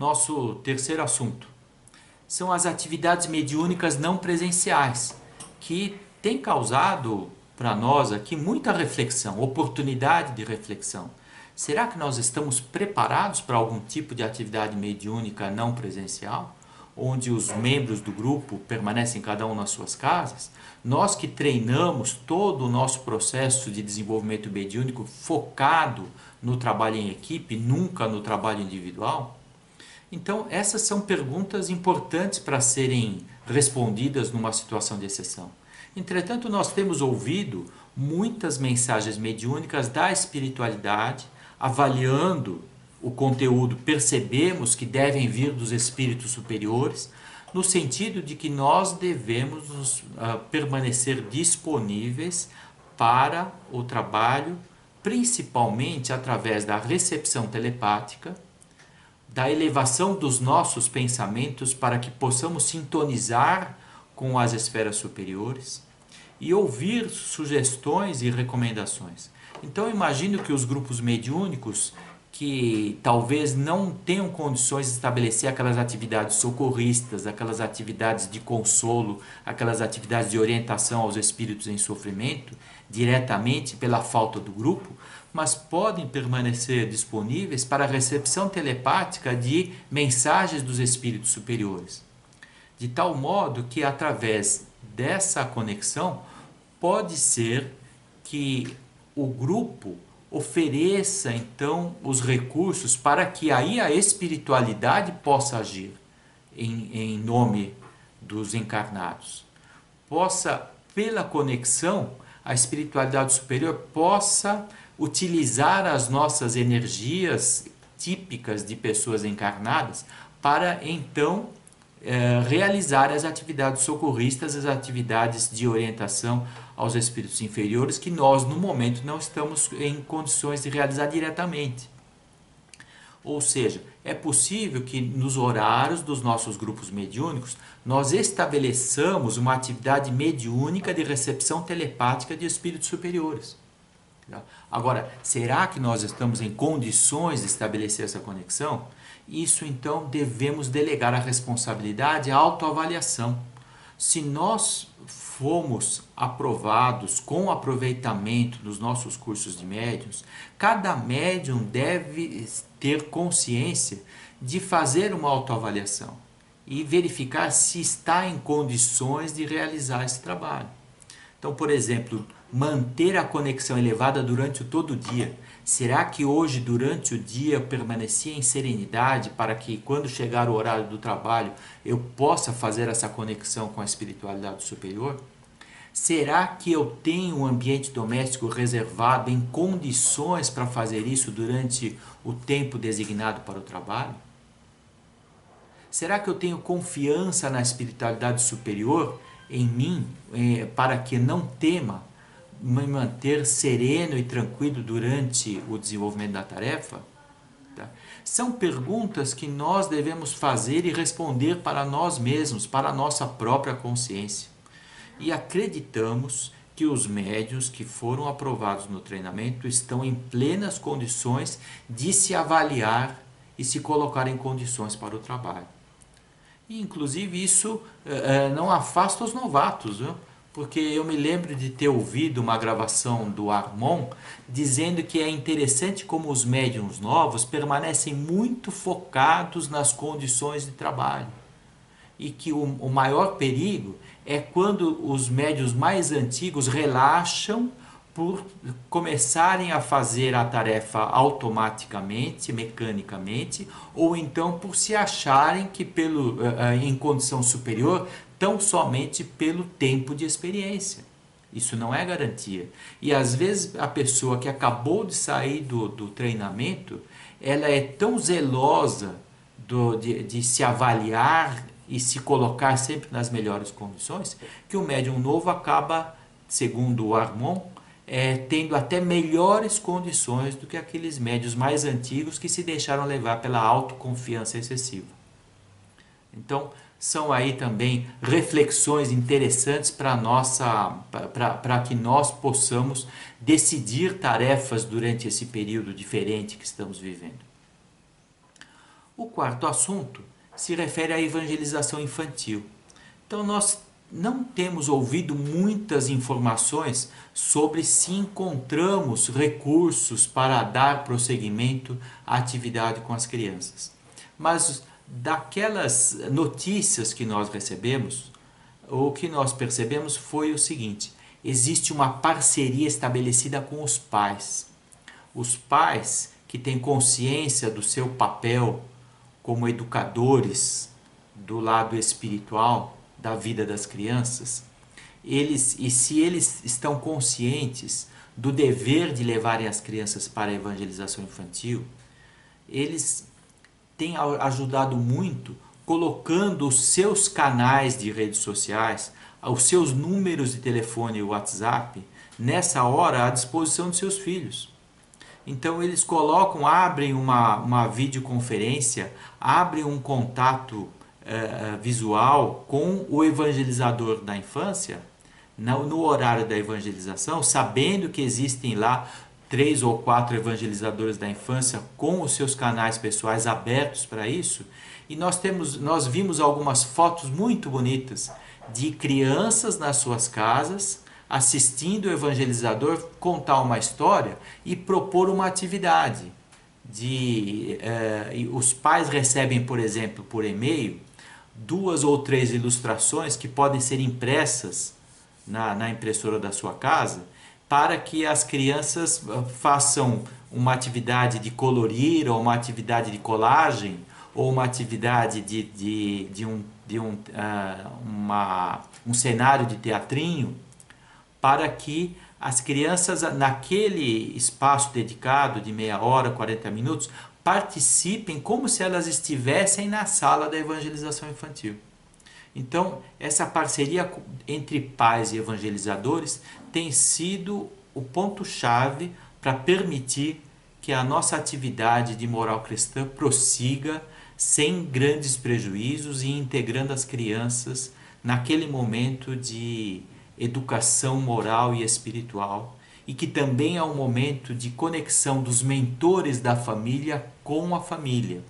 nosso terceiro assunto. São as atividades mediúnicas não presenciais, que têm causado para nós aqui muita reflexão, oportunidade de reflexão. Será que nós estamos preparados para algum tipo de atividade mediúnica não presencial, onde os membros do grupo permanecem cada um nas suas casas? Nós que treinamos todo o nosso processo de desenvolvimento mediúnico focado no trabalho em equipe, nunca no trabalho individual? Então, essas são perguntas importantes para serem respondidas numa situação de exceção. Entretanto, nós temos ouvido muitas mensagens mediúnicas da espiritualidade, avaliando o conteúdo, percebemos que devem vir dos espíritos superiores, no sentido de que nós devemos permanecer disponíveis para o trabalho, principalmente através da recepção telepática, da elevação dos nossos pensamentos para que possamos sintonizar com as esferas superiores e ouvir sugestões e recomendações. Então, imagino que os grupos mediúnicos que talvez não tenham condições de estabelecer aquelas atividades socorristas, aquelas atividades de consolo, aquelas atividades de orientação aos espíritos em sofrimento, diretamente pela falta do grupo, mas podem permanecer disponíveis para a recepção telepática de mensagens dos espíritos superiores. De tal modo que, através dessa conexão, pode ser que o grupo ofereça então os recursos para que aí a espiritualidade possa agir em nome dos encarnados. Possa, pela conexão, a espiritualidade superior possa utilizar as nossas energias típicas de pessoas encarnadas para então realizar as atividades socorristas, as atividades de orientação aos espíritos inferiores que nós no momento não estamos em condições de realizar diretamente. Ou seja, é possível que nos horários dos nossos grupos mediúnicos nós estabeleçamos uma atividade mediúnica de recepção telepática de espíritos superiores. Agora, será que nós estamos em condições de estabelecer essa conexão? Isso então devemos delegar a responsabilidade à autoavaliação. Se nós fomos aprovados com aproveitamento nos nossos cursos de médiuns, cada médium deve ter consciência de fazer uma autoavaliação e verificar se está em condições de realizar esse trabalho. Então, por exemplo, manter a conexão elevada durante todo o dia. Será que hoje, durante o dia, eu permaneci em serenidade para que, quando chegar o horário do trabalho, eu possa fazer essa conexão com a espiritualidade superior? Será que eu tenho um ambiente doméstico reservado em condições para fazer isso durante o tempo designado para o trabalho? Será que eu tenho confiança na espiritualidade superior em mim para que não tema me manter sereno e tranquilo durante o desenvolvimento da tarefa? São perguntas que nós devemos fazer e responder para nós mesmos, para a nossa própria consciência. E acreditamos que os médiuns que foram aprovados no treinamento estão em plenas condições de se avaliar e se colocar em condições para o trabalho. E, inclusive, isso não afasta os novatos, viu? Porque eu me lembro de ter ouvido uma gravação do Armon dizendo que é interessante como os médiuns novos permanecem muito focados nas condições de trabalho. E que o maior perigo é quando os médiuns mais antigos relaxam por começarem a fazer a tarefa automaticamente, mecanicamente, ou então por se acharem que em condição superior tão somente pelo tempo de experiência. Isso não é garantia. E às vezes a pessoa que acabou de sair do treinamento, ela é tão zelosa de se avaliar e se colocar sempre nas melhores condições, que o médium novo acaba, segundo o Armon, tendo até melhores condições do que aqueles médiuns mais antigos que se deixaram levar pela autoconfiança excessiva. Então, são aí também reflexões interessantes para que nós possamos decidir tarefas durante esse período diferente que estamos vivendo. O quarto assunto se refere à evangelização infantil. Então nós não temos ouvido muitas informações sobre se encontramos recursos para dar prosseguimento à atividade com as crianças. Mas daquelas notícias que nós recebemos, o que nós percebemos foi o seguinte: existe uma parceria estabelecida com os pais. Os pais que têm consciência do seu papel como educadores do lado espiritual da vida das crianças, se eles estão conscientes do dever de levarem as crianças para a evangelização infantil, eles têm ajudado muito colocando os seus canais de redes sociais, os seus números de telefone e WhatsApp, nessa hora à disposição de seus filhos. Então eles colocam, abrem uma videoconferência, abrem um contato visual com o evangelizador da infância, no horário da evangelização, sabendo que existem lá 3 ou 4 evangelizadores da infância com os seus canais pessoais abertos para isso. E nós vimos algumas fotos muito bonitas de crianças nas suas casas assistindo o evangelizador contar uma história e propor uma atividade. Os pais recebem, por exemplo, por e-mail, 2 ou 3 ilustrações que podem ser impressas na impressora da sua casa, para que as crianças façam uma atividade de colorir, ou uma atividade de colagem, ou uma atividade de um cenário de teatrinho, para que as crianças, naquele espaço dedicado de meia hora, 40 minutos, participem como se elas estivessem na sala da evangelização infantil. Então, essa parceria entre pais e evangelizadores tem sido o ponto-chave para permitir que a nossa atividade de moral cristã prossiga sem grandes prejuízos e integrando as crianças naquele momento de educação moral e espiritual, e que também é um momento de conexão dos mentores da família com a família,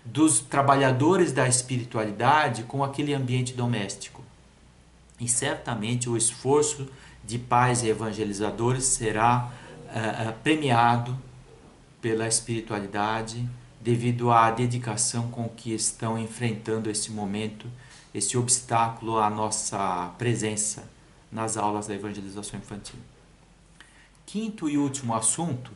dos trabalhadores da espiritualidade com aquele ambiente doméstico. E certamente o esforço de pais e evangelizadores será premiado pela espiritualidade devido à dedicação com que estão enfrentando esse momento, esse obstáculo à nossa presença nas aulas da evangelização infantil. Quinto e último assunto: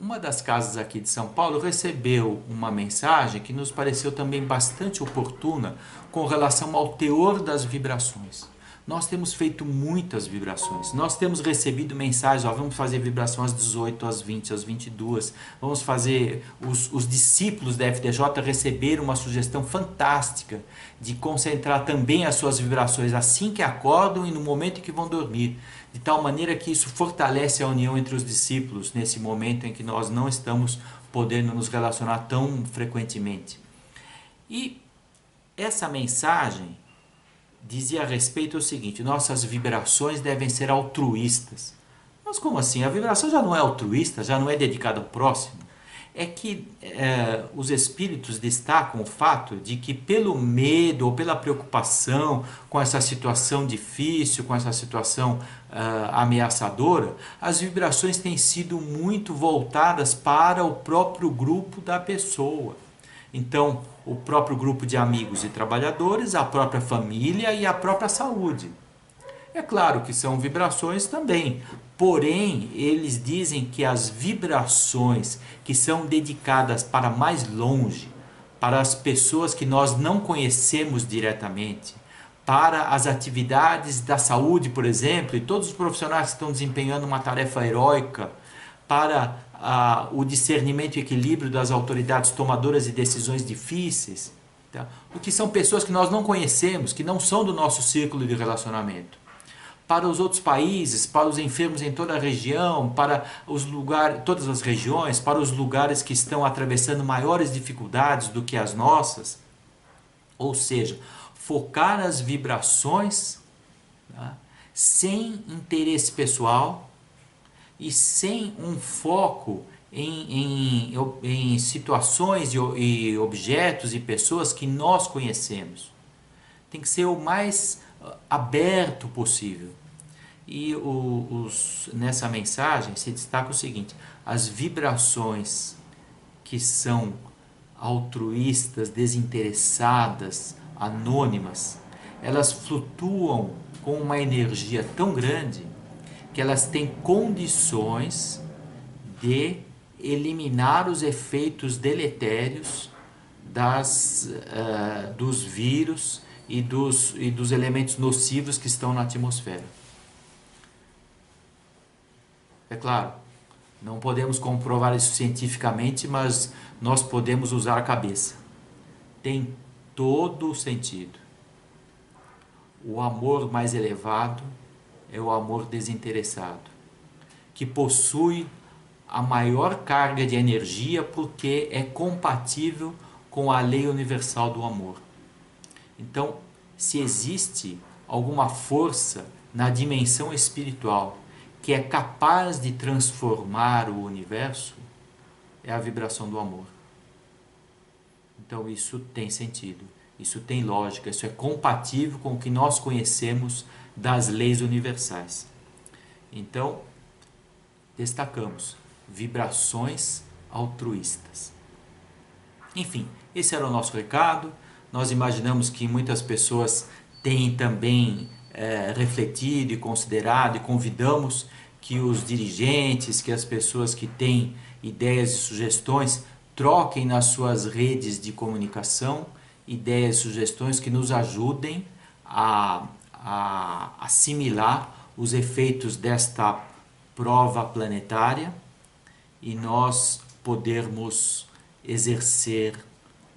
uma das casas aqui de São Paulo recebeu uma mensagem que nos pareceu também bastante oportuna com relação ao teor das vibrações. Nós temos feito muitas vibrações, nós temos recebido mensagens, vamos fazer vibração às 18, às 20, às 22, vamos fazer, os discípulos da FDJ receberam uma sugestão fantástica de concentrar também as suas vibrações assim que acordam e no momento em que vão dormir, de tal maneira que isso fortalece a união entre os discípulos nesse momento em que nós não estamos podendo nos relacionar tão frequentemente. E essa mensagem dizia a respeito o seguinte: nossas vibrações devem ser altruístas. Mas como assim? A vibração já não é altruísta, já não é dedicada ao próximo? É que os espíritos destacam o fato de que pelo medo ou pela preocupação com essa situação difícil, com essa situação ameaçadora, as vibrações têm sido muito voltadas para o próprio grupo da pessoa. Então, o próprio grupo de amigos e trabalhadores, a própria família e a própria saúde. É claro que são vibrações também, porém, eles dizem que as vibrações que são dedicadas para mais longe, para as pessoas que nós não conhecemos diretamente, para as atividades da saúde, por exemplo, e todos os profissionais que estão desempenhando uma tarefa heróica, para o discernimento e equilíbrio das autoridades tomadoras de decisões difíceis, tá? O que são pessoas que nós não conhecemos, que não são do nosso círculo de relacionamento. Para os outros países, para os enfermos em toda a região, para os lugares, todas as regiões, para os lugares que estão atravessando maiores dificuldades do que as nossas. Ou seja, focar as vibrações, tá, sem interesse pessoal e sem um foco em situações e objetos e pessoas que nós conhecemos. Tem que ser o mais aberto possível. E nessa mensagem se destaca o seguinte: as vibrações que são altruístas, desinteressadas, anônimas, elas flutuam com uma energia tão grande que elas têm condições de eliminar os efeitos deletérios dos vírus e dos elementos nocivos que estão na atmosfera. É claro, não podemos comprovar isso cientificamente, mas nós podemos usar a cabeça. Tem todo o sentido. O amor mais elevado é o amor desinteressado, que possui a maior carga de energia porque é compatível com a lei universal do amor. Então, se existe alguma força na dimensão espiritual que é capaz de transformar o universo, é a vibração do amor. Então isso tem sentido, isso tem lógica, isso é compatível com o que nós conhecemos das leis universais. Então, destacamos vibrações altruístas. Enfim, esse era o nosso recado. Nós imaginamos que muitas pessoas têm também refletido e considerado, e convidamos que os dirigentes, que as pessoas que têm ideias e sugestões troquem nas suas redes de comunicação ideias e sugestões que nos ajudem a assimilar os efeitos desta prova planetária e nós podermos exercer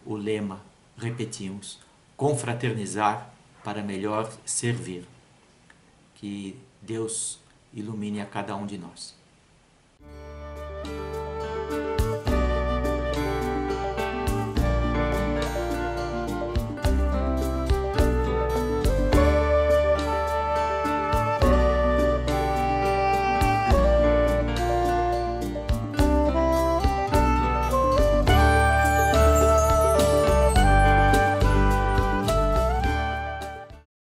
o lema, repetimos, confraternizar para melhor servir. Que Deus ilumine a cada um de nós.